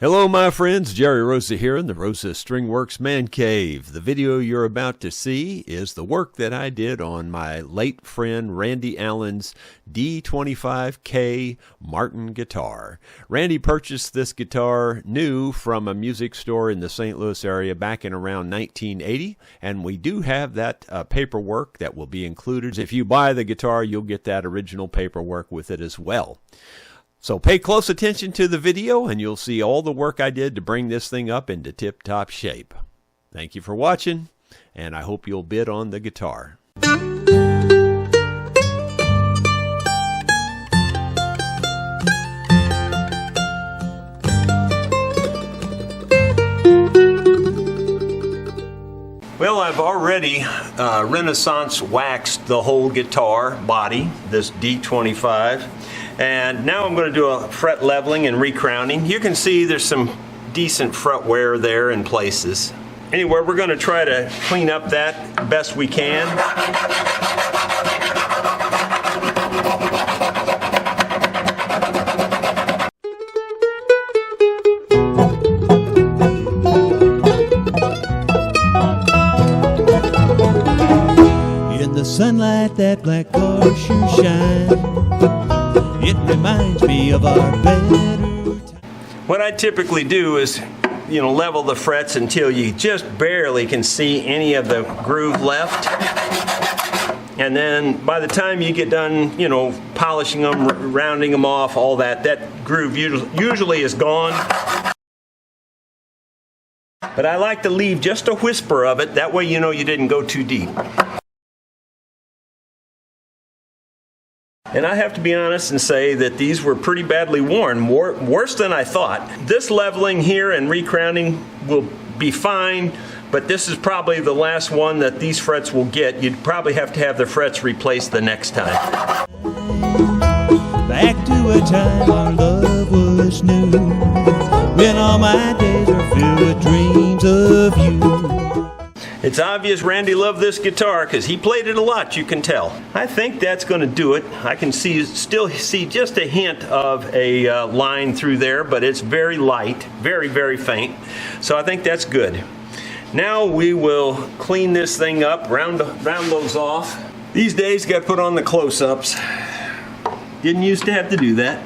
Hello my friends, Jerry Rosa here in the Rosa Stringworks Man Cave. The video you're about to see is the work that I did on my late friend Randy Allen's D25K Martin guitar. Randy purchased this guitar new from a music store in the St. Louis area back in around 1980, and we do have that paperwork that will be included. If you buy the guitar, you'll get that original paperwork with it as well. So pay close attention to the video and you'll see all the work I did to bring this thing up into tip-top shape. Thank you for watching, and I hope you'll bid on the guitar. Well, I've already Renaissance waxed the whole guitar body, this D25. And now I'm going to do a fret leveling and recrowning. You can see there's some decent fret wear there in places. Anyway, we're going to try to clean up that best we can. In the sunlight, that black car sure shine. It reminds me of our better time. What I typically do is, level the frets until you just barely can see any of the groove left. And then by the time you get done, polishing them, rounding them off, all that groove usually is gone. But I like to leave just a whisper of it. That way you know you didn't go too deep. And I have to be honest and say that these were pretty badly worn, worse than I thought. This leveling here and recrowning will be fine, but this is probably the last one that these frets will get. You'd probably have to have the frets replaced the next time. Back to a time our love was new, when all my days are filled with dreams of you. It's obvious Randy loved this guitar because he played it a lot, you can tell. I think that's going to do it. I can still see just a hint of a line through there, but it's very light, very, very faint. So I think that's good. Now we will clean this thing up, round those off. These days, got to put on the close-ups. Didn't used to have to do that.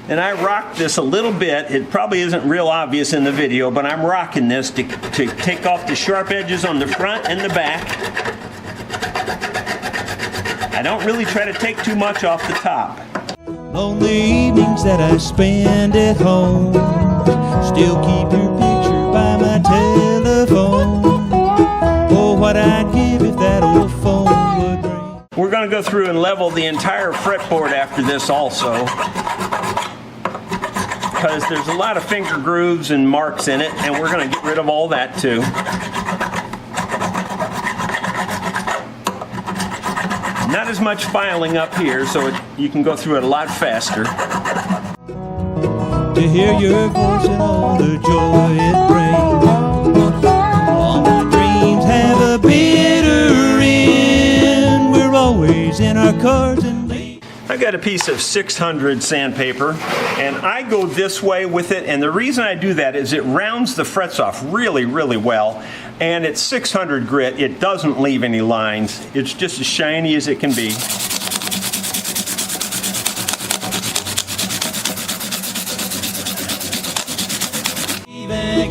And I rocked this a little bit. It probably isn't real obvious in the video, but I'm rocking this to take off the sharp edges on the front and the back. I don't really try to take too much off the top. Lonely evenings that I spend at home, still keep your picture by my telephone. Oh, what I'd give if that old phone would ring. We're going to go through and level the entire fretboard after this also, because there's a lot of finger grooves and marks in it, and we're going to get rid of all that too. Not as much filing up here, so you can go through it a lot faster. To hear your voice and all the joy it brings, all my dreams have a bitter end. We're always in our cars and I've got a piece of 600 sandpaper, and I go this way with it, and the reason I do that is it rounds the frets off really, really well, and it's 600 grit. It doesn't leave any lines. It's just as shiny as it can be.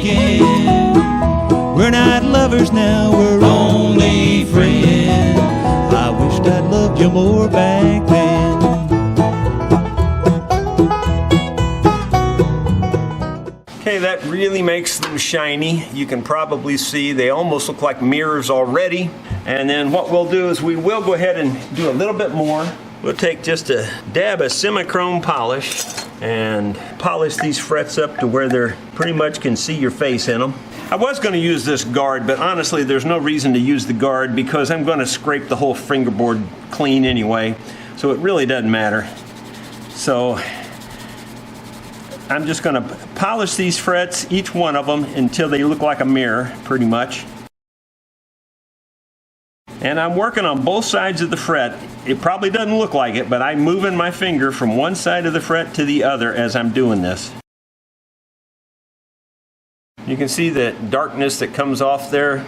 again. We're not lovers now, we're only friends. I wished I'd loved you more back then. Okay, that really makes them shiny. You can probably see they almost look like mirrors already. And then what we'll do is we will go ahead and do a little bit more. We'll take just a dab of semi-chrome polish and polish these frets up to where they're pretty much can see your face in them. I was going to use this guard, but honestly there's no reason to use the guard because I'm going to scrape the whole fingerboard clean anyway, so it really doesn't matter. So I'm just going to polish these frets, each one of them, until they look like a mirror, pretty much. And I'm working on both sides of the fret. it probably doesn't look like it, but I'm moving my finger from one side of the fret to the other as I'm doing this. You can see the darkness that comes off there.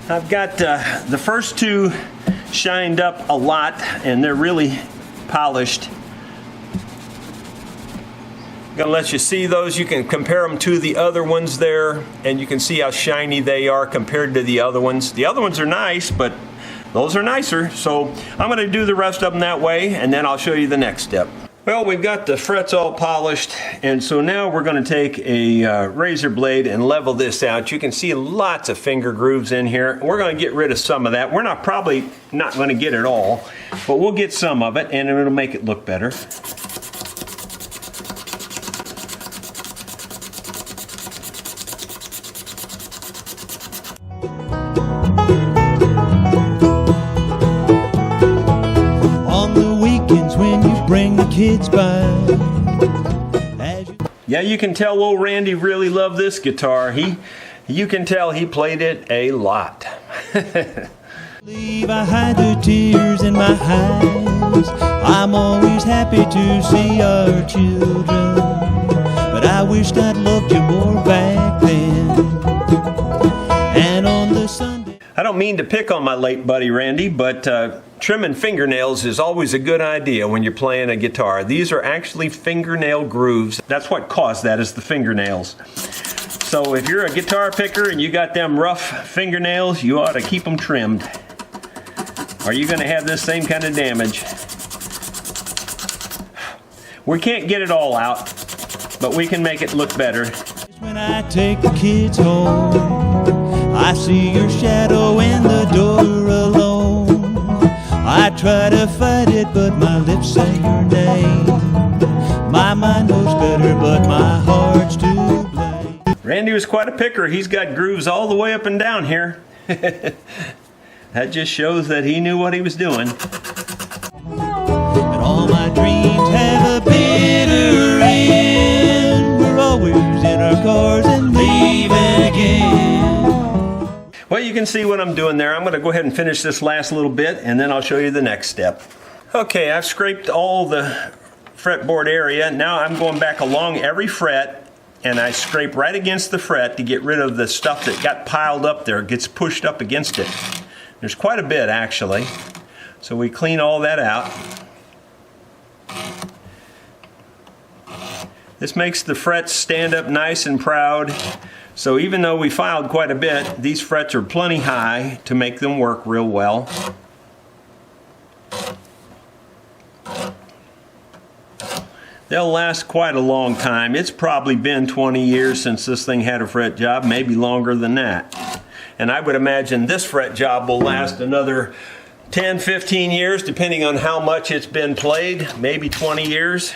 I've got the first two shined up a lot, and they're really polished. I'm gonna let you see those. You can compare them to the other ones there, and you can see how shiny they are compared to the other ones. The other ones are nice, but those are nicer. So I'm gonna do the rest of them that way, and then I'll show you the next step. Well, we've got the frets all polished, and so now we're going to take a razor blade and level this out. You can see lots of finger grooves in here. We're going to get rid of some of that. We're probably not going to get it all, but we'll get some of it, and it'll make it look better. Bring the kids by. Yeah, you can tell old Randy really loved this guitar. You can tell he played it a lot. I hide the tears in my eyes. I'm always happy to see our children, but I wished I'd loved you more back then. And on the Sunday, I don't mean to pick on my late buddy Randy, but trimming fingernails is always a good idea when you're playing a guitar. These are actually fingernail grooves. That's what caused that, is the fingernails. So if you're a guitar picker and you got them rough fingernails, you ought to keep them trimmed, or you're going to have this same kind of damage. We can't get it all out, but we can make it look better. When I take the kids home, I see your shadow in the door alone. I try to fight it, but my lips say your name. My mind knows better, but my heart's to blame. Randy was quite a picker. He's got grooves all the way up and down here. That just shows that he knew what he was doing. But all my dreams have a bitter end. We're always in our cars and leaving again. Well, you can see what I'm doing there. I'm going to go ahead and finish this last little bit, and then I'll show you the next step. Okay, I've scraped all the fretboard area. Now I'm going back along every fret, and I scrape right against the fret to get rid of the stuff that got piled up there. It gets pushed up against it. There's quite a bit, actually. So we clean all that out. This makes the frets stand up nice and proud. So even though we filed quite a bit, these frets are plenty high to make them work real well. They'll last quite a long time. It's probably been 20 years since this thing had a fret job, maybe longer than that. And I would imagine this fret job will last another 10, 15 years, depending on how much it's been played, maybe 20 years.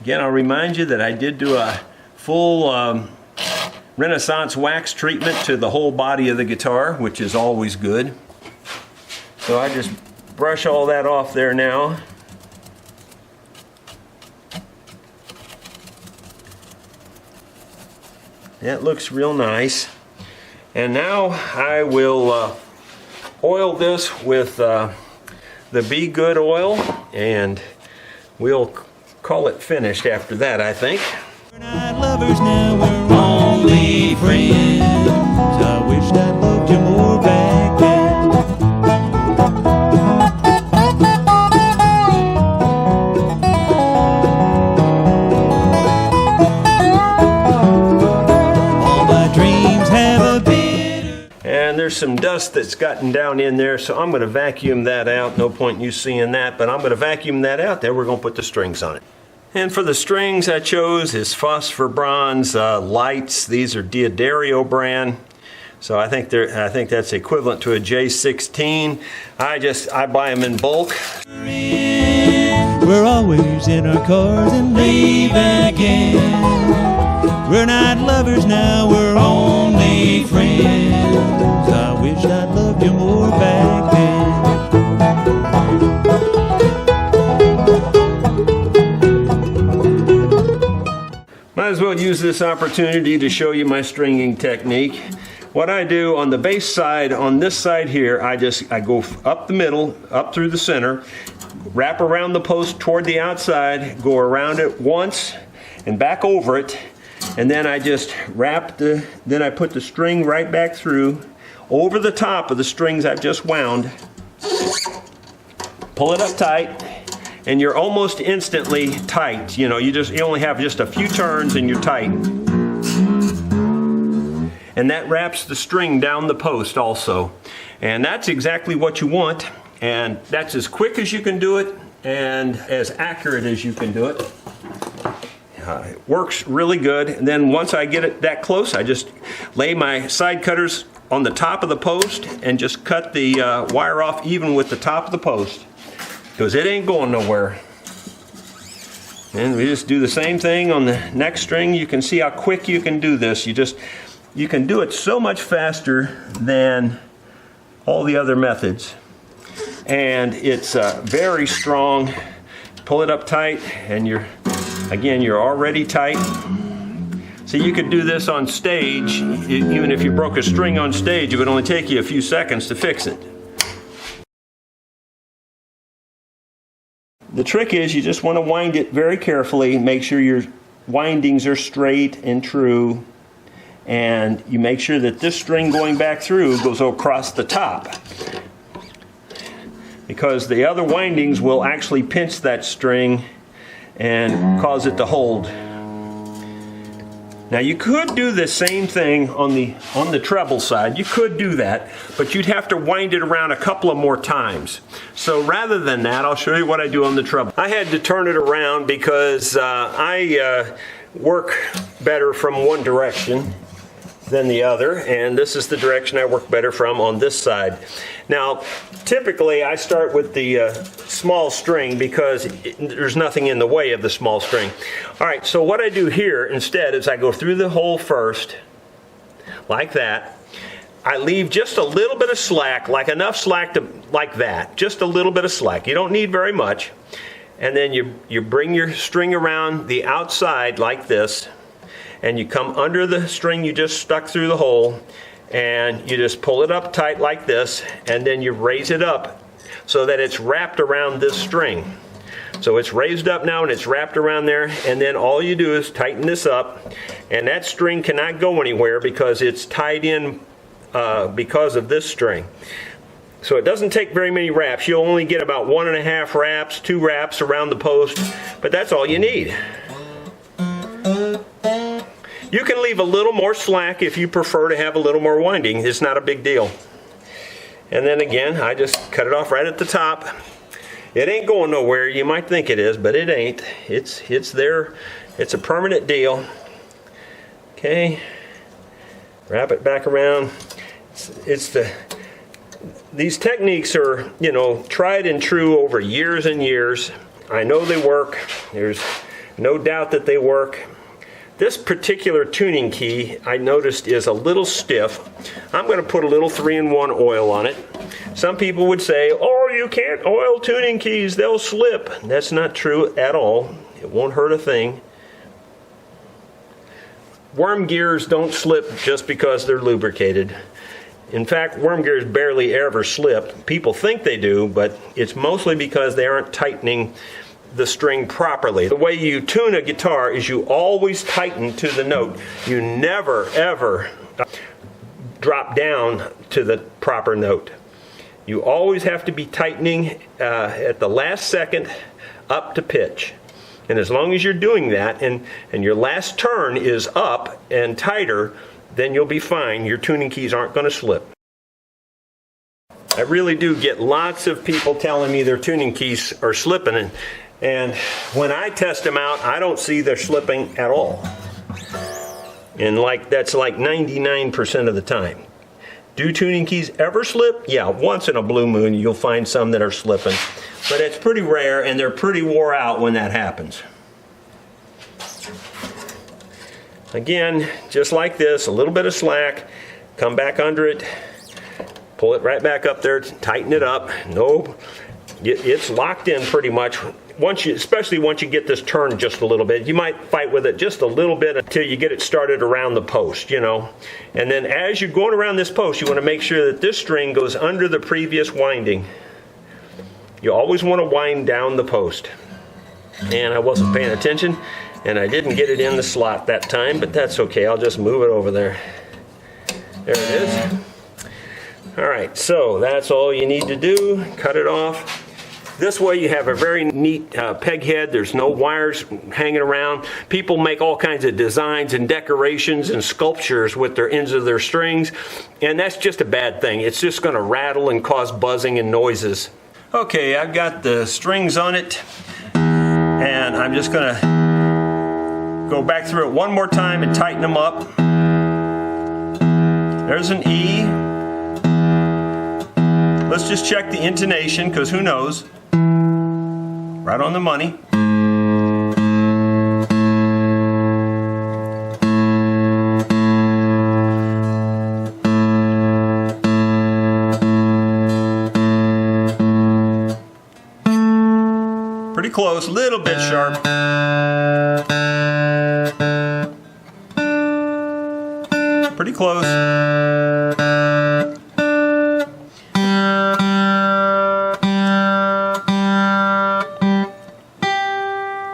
Again, I'll remind you that I did do a full Renaissance wax treatment to the whole body of the guitar, which is always good. So I just brush all that off there now. That looks real nice. And now I will oil this with the Be Good oil, and we'll call it finished after that, I think. We're not lovers now, we're only friends. I wish I loved you more back then. All my dreams have a bitter. And there's some dust that's gotten down in there, so I'm going to vacuum that out. No point in you seeing that, but I'm going to vacuum that out. Then we're going to put the strings on it. And for the strings I chose is Phosphor Bronze Lights. These are Diodario brand. So I think that's equivalent to a J16. I buy them in bulk. We're always in our cars and leave again. We're not lovers now, we're only friends. I wish I'd loved you more back then. Might as well use this opportunity to show you my stringing technique. What I do on the base side, on this side here, I go up the middle, up through the center, wrap around the post toward the outside, go around it once and back over it, and then I just then I put the string right back through over the top of the strings I've just wound. Pull it up tight, and you're almost instantly tight. You know, you only have just a few turns and you're tight. And that wraps the string down the post also. And that's exactly what you want. And that's as quick as you can do it and as accurate as you can do it. It works really good. And then once I get it that close, I just lay my side cutters on the top of the post and just cut the wire off even with the top of the post, because it ain't going nowhere. And we just do the same thing on the next string. You can see how quick you can do this. You can do it so much faster than all the other methods. And it's very strong. Pull it up tight and you're already tight. So you could do this on stage. Even if you broke a string on stage, it would only take you a few seconds to fix it. The trick is you just want to wind it very carefully. Make sure your windings are straight and true. And you make sure that this string going back through goes across the top, because the other windings will actually pinch that string and cause it to hold. Now you could do the same thing on the treble side. You could do that, but you'd have to wind it around a couple of more times. So rather than that, I'll show you what I do on the treble. I had to turn it around because I work better from one direction than the other, and this is the direction I work better from on this side. Now, typically I start with the small string because there's nothing in the way of the small string. All right, so what I do here instead is I go through the hole first, like that. I leave just a little bit of slack, like enough slack to, like that, just a little bit of slack. You don't need very much. And then you bring your string around the outside like this, and you come under the string you just stuck through the hole, and you just pull it up tight like this, and then you raise it up so that it's wrapped around this string. So it's raised up now and it's wrapped around there, and then all you do is tighten this up, and that string cannot go anywhere because it's tied in because of this string. So it doesn't take very many wraps. You'll only get about 1.5 wraps, 2 wraps around the post, but that's all you need. You can leave a little more slack if you prefer to have a little more winding. It's not a big deal. And then again, I just cut it off right at the top. It ain't going nowhere. You might think it is, but it ain't. It's there. It's a permanent deal. Okay. Wrap it back around. These techniques are, tried and true over years and years. I know they work. There's no doubt that they work. This particular tuning key I noticed is a little stiff. I'm going to put a little 3-in-1 oil on it. Some people would say, oh, you can't oil tuning keys, they'll slip. That's not true at all. It won't hurt a thing. Worm gears don't slip just because they're lubricated. In fact, worm gears barely ever slip. People think they do, but it's mostly because they aren't tightening the string properly. The way you tune a guitar is you always tighten to the note. You never ever drop down to the proper note. You always have to be tightening at the last second up to pitch. And as long as you're doing that and your last turn is up and tighter, then you'll be fine. Your tuning keys aren't going to slip. I really do get lots of people telling me their tuning keys are slipping, and when I test them out, I don't see they're slipping at all. And that's like 99% of the time. Do tuning keys ever slip? Yeah, once in a blue moon you'll find some that are slipping. But it's pretty rare, and they're pretty wore out when that happens. Again, just like this, a little bit of slack, come back under it, pull it right back up there, tighten it up. No, it's locked in pretty much especially once you get this turned just a little bit, you might fight with it just a little bit until you get it started around the post, you know. And then as you're going around this post, you want to make sure that this string goes under the previous winding. You always want to wind down the post. And I wasn't paying attention, and I didn't get it in the slot that time, but that's okay. I'll just move it over there. There it is. All right, so that's all you need to do. Cut it off. This way you have a very neat peg head. There's no wires hanging around. People make all kinds of designs and decorations and sculptures with their ends of their strings, and that's just a bad thing. It's just going to rattle and cause buzzing and noises. Okay, I've got the strings on it, and I'm just going to go back through it one more time and tighten them up. There's an E. Let's just check the intonation, because who knows? Right on the money. Pretty close, a little bit sharp. Pretty close.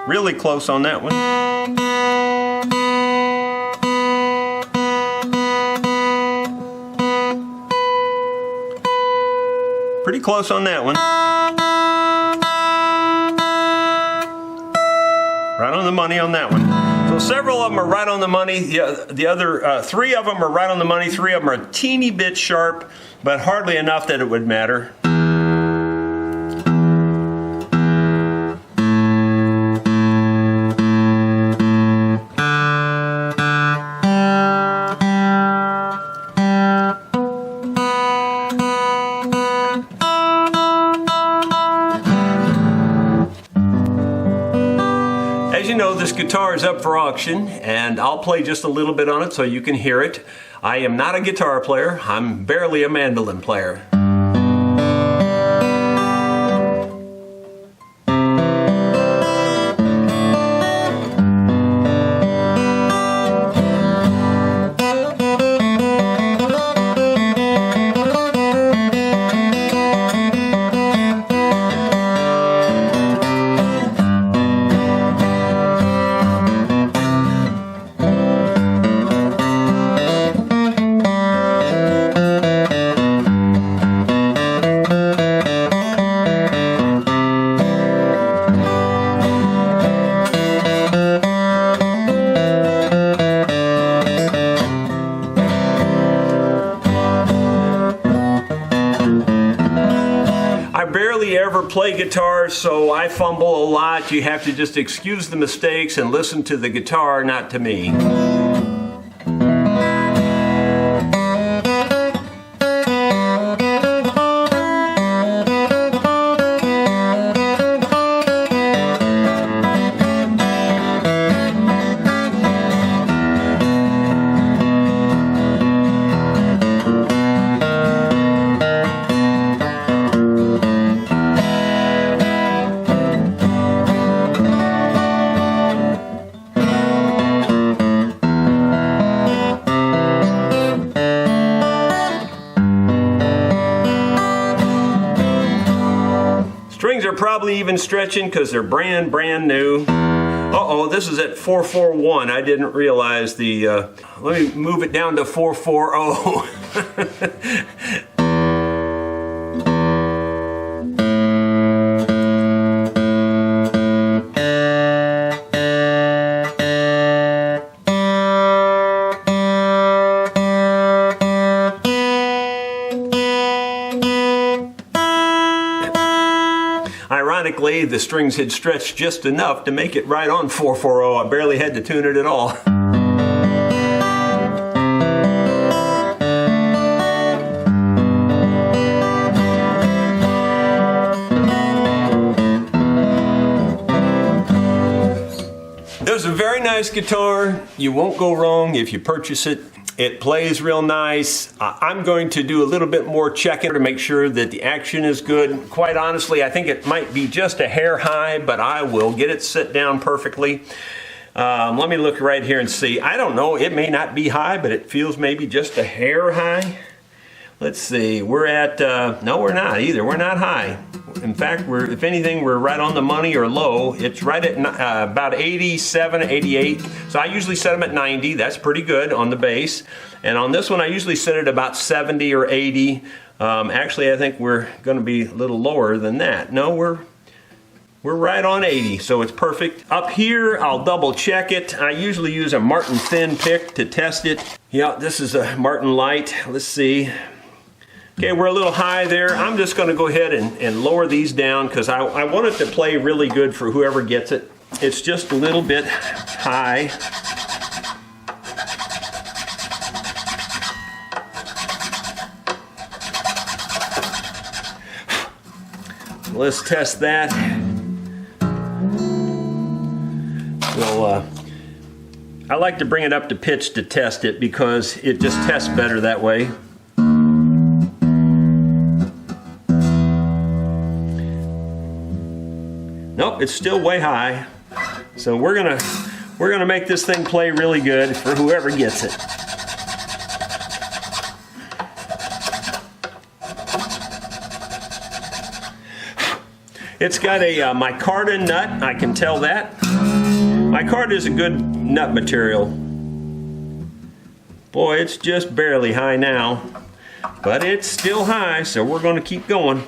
Really close on that one. Pretty close on that one. Right on the money on that one. So several of them are right on the money. The other three of them are right on the money. Three of them are a teeny bit sharp, but hardly enough that it would matter. As you know, this guitar is up for auction, and I'll play just a little bit on it so you can hear it. I am not a guitar player. I'm barely a mandolin player. I barely ever play guitar, so I fumble a lot. You have to just excuse the mistakes and listen to the guitar, not to me. Strings are probably even stretching because they're brand new. Uh-oh, this is at 441. I didn't realize the, let me move it down to 440. Ironically, the strings had stretched just enough to make it right on 440. I barely had to tune it at all. There's a very nice guitar. You won't go wrong if you purchase it. It plays real nice. I'm going to do a little bit more checking to make sure that the action is good. Quite honestly, I think it might be just a hair high, but I will get it set down perfectly. Let me look right here and see. I don't know, it may not be high, but it feels maybe just a hair high. Let's see, we're at, no we're not either, we're not high. In fact, if anything, we're right on the money or low. It's right at about 87, 88. So I usually set them at 90, that's pretty good on the bass. And on this one, I usually set it about 70 or 80. Actually, I think we're gonna be a little lower than that. No, we're right on 80, so it's perfect. Up here, I'll double check it. I usually use a Martin thin pick to test it. Yeah, this is a Martin light. Let's see. Okay, we're a little high there. I'm just gonna go ahead and lower these down because I want it to play really good for whoever gets it. It's just a little bit high. Let's test that. Well, I like to bring it up to pitch to test it because it just tests better that way. Nope, it's still way high. So we're gonna make this thing play really good for whoever gets it. It's got a micarta nut, I can tell that. Micarta is a good nut material. Boy, it's just barely high now, but it's still high, so we're going to keep going.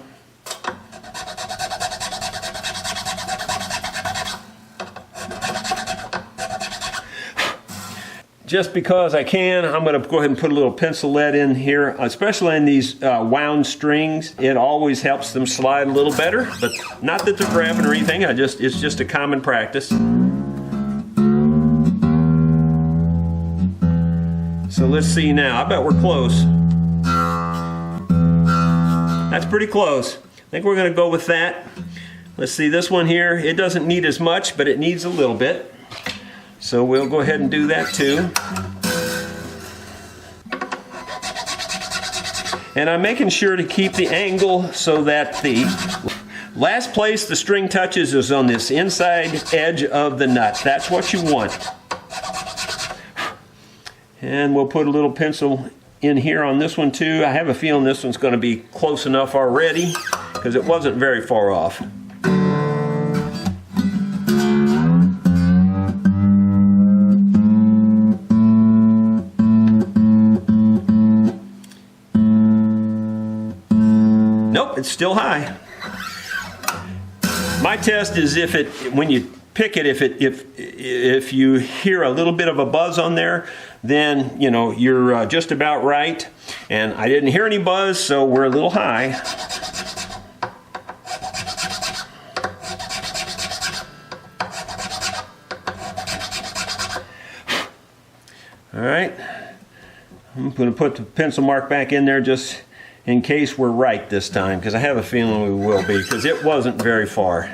Just because I can, I'm going to go ahead and put a little pencil lead in here, especially in these wound strings. It always helps them slide a little better, but not that they're grabbing or anything. It's just a common practice. So let's see now. I bet we're close. That's pretty close. I think we're going to go with that. Let's see this one here. It doesn't need as much, but it needs a little bit. So we'll go ahead and do that too. And I'm making sure to keep the angle so that the last place the string touches is on this inside edge of the nut. That's what you want. And we'll put a little pencil in here on this one too. I have a feeling this one's going to be close enough already because it wasn't very far off. Nope, it's still high. My test is when you pick it, if you hear a little bit of a buzz on there, then you know you're just about right. And I didn't hear any buzz, so we're a little high. All right, I'm going to put the pencil mark back in there just in case we're right this time, because I have a feeling we will be, because it wasn't very far.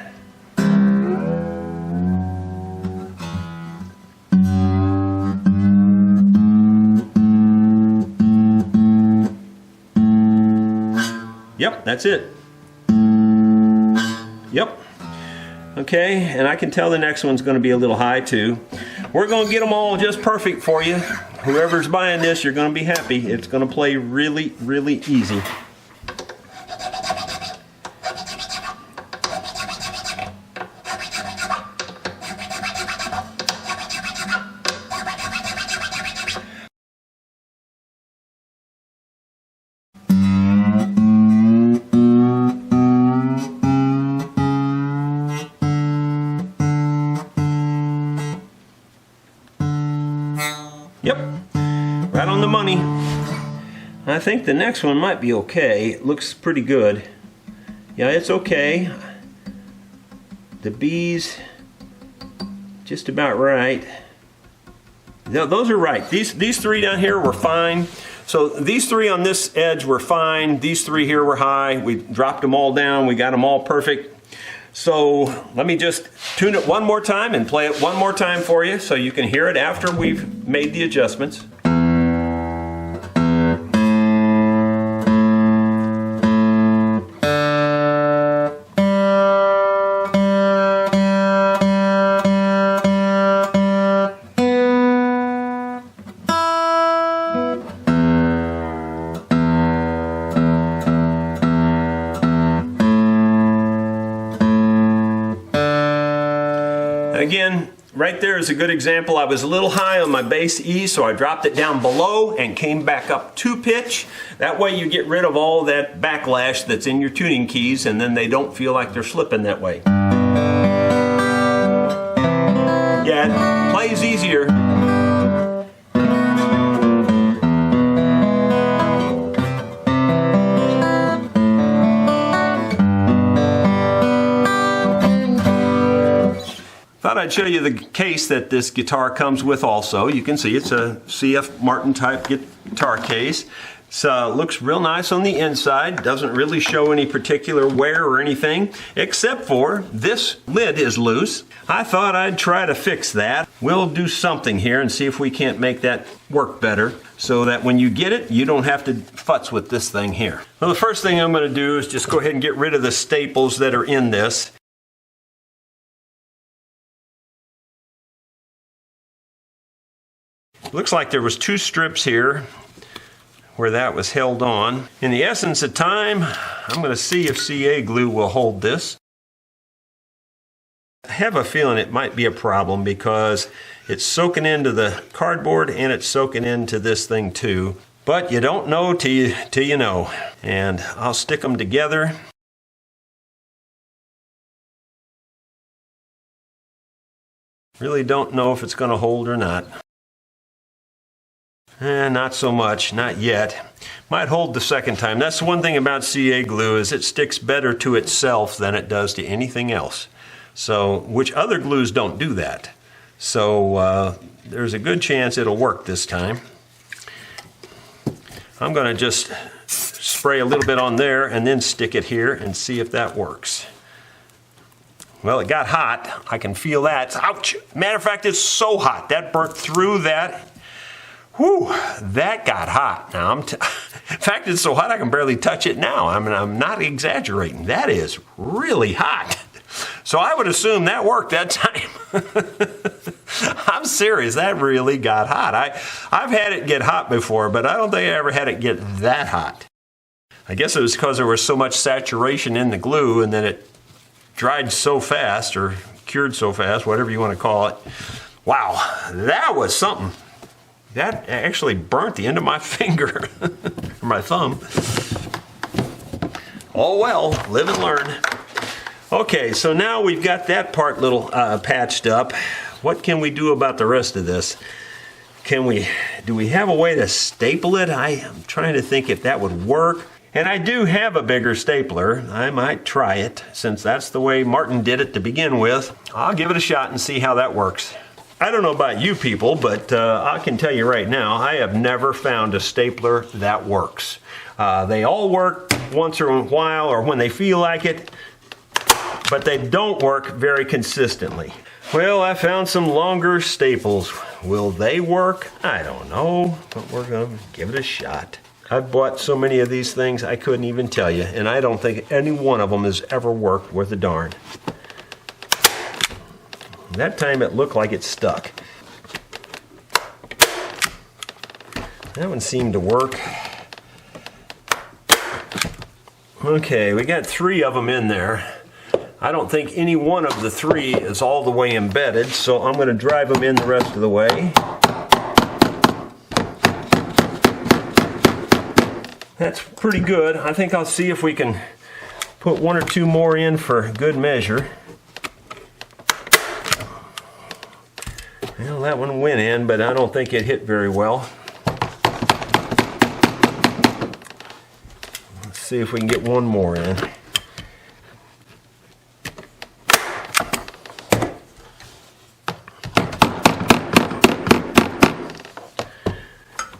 Yep, that's it. Yep. Okay, and I can tell the next one's going to be a little high too. We're going to get them all just perfect for you. Whoever's buying this, you're going to be happy. It's going to play really, really easy. Yep, right on the money. I think the next one might be okay. It looks pretty good. Yeah, it's okay. The B's just about right. No, those are right. These three down here were fine. So these three on this edge were fine. These three here were high. We dropped them all down. We got them all perfect. So let me just tune it one more time and play it one more time for you so you can hear it after we've made the adjustments. right there is a good example. I was a little high on my bass E, so I dropped it down below and came back up 2 pitch. That way you get rid of all that backlash that's in your tuning keys, and then they don't feel like they're slipping that way. Yeah, it plays easier. Thought I'd show you the case that this guitar comes with also. You can see it's a CF Martin type guitar case. So looks real nice on the inside. Doesn't really show any particular wear or anything, except for this lid is loose. I thought I'd try to fix that. We'll do something here and see if we can't make that work better so that when you get it, you don't have to futz with this thing here. Well, the first thing I'm going to do is just go ahead and get rid of the staples that are in this. Looks like there was 2 strips here where that was held on. In the essence of time, I'm going to see if CA glue will hold this. I have a feeling it might be a problem because it's soaking into the cardboard and it's soaking into this thing too. But you don't know till you know. And I'll stick them together. Really don't know if it's going to hold or not. Not so much, not yet. Might hold the second time. That's the one thing about CA glue is it sticks better to itself than it does to anything else. So, which other glues don't do that. So there's a good chance it'll work this time. I'm going to just spray a little bit on there and then stick it here and see if that works. Well, it got hot. I can feel that. Ouch! Matter of fact, it's so hot. That burnt through that. Whew, that got hot. Now, in fact, it's so hot I can barely touch it now. I mean, I'm not exaggerating. That is really hot. So I would assume that worked that time. I'm serious, that really got hot. I've had it get hot before, but I don't think I ever had it get that hot. I guess it was because there was so much saturation in the glue and then it dried so fast or cured so fast, whatever you want to call it. Wow, that was something. That actually burnt the end of my finger, or my thumb. Oh well, live and learn. Okay, so now we've got that part little patched up. What can we do about the rest of this? Do we have a way to staple it? I am trying to think if that would work. And I do have a bigger stapler. I might try it, since that's the way Martin did it to begin with. I'll give it a shot and see how that works. I don't know about you people, but I can tell you right now, I have never found a stapler that works. They all work once in a while or when they feel like it, but they don't work very consistently. Well, I found some longer staples. Will they work? I don't know, but we're going to give it a shot. I've bought so many of these things I couldn't even tell you, and I don't think any one of them has ever worked worth a darn. That time it looked like it stuck. That one seemed to work. Okay, we got 3 of them in there. I don't think any one of the 3 is all the way embedded, so I'm going to drive them in the rest of the way. That's pretty good. I think I'll see if we can put 1 or 2 more in for good measure. Well, that one went in, but I don't think it hit very well. Let's see if we can get 1 more in.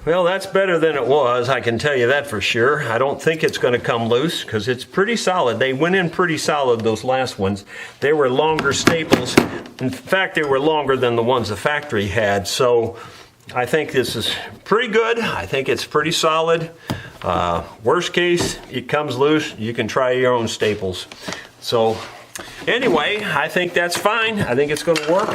Well, that's better than it was, I can tell you that for sure. I don't think it's going to come loose because it's pretty solid. They went in pretty solid, those last ones. They were longer staples. In fact, they were longer than the ones the factory had. So I think this is pretty good. I think it's pretty solid. Worst case, it comes loose. You can try your own staples. So anyway, I think that's fine. I think it's going to work.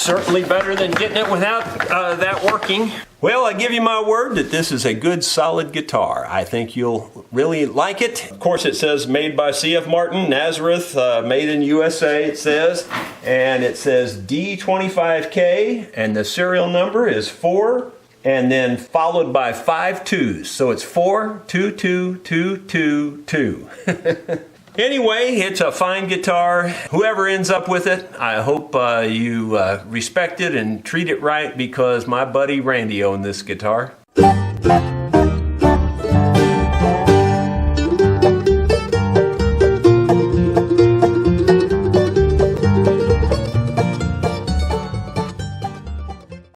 certainly better than getting it without that working. Well, I give you my word that this is a good, solid guitar. I think you'll really like it. Of course, it says made by C.F. Martin, Nazareth, made in USA, it says. And it says D25K, and the serial number is 4, and then followed by 5 2s. So it's 422222. Anyway, it's a fine guitar. Whoever ends up with it, I hope you respect it and treat it right, because my buddy Randy owned this guitar.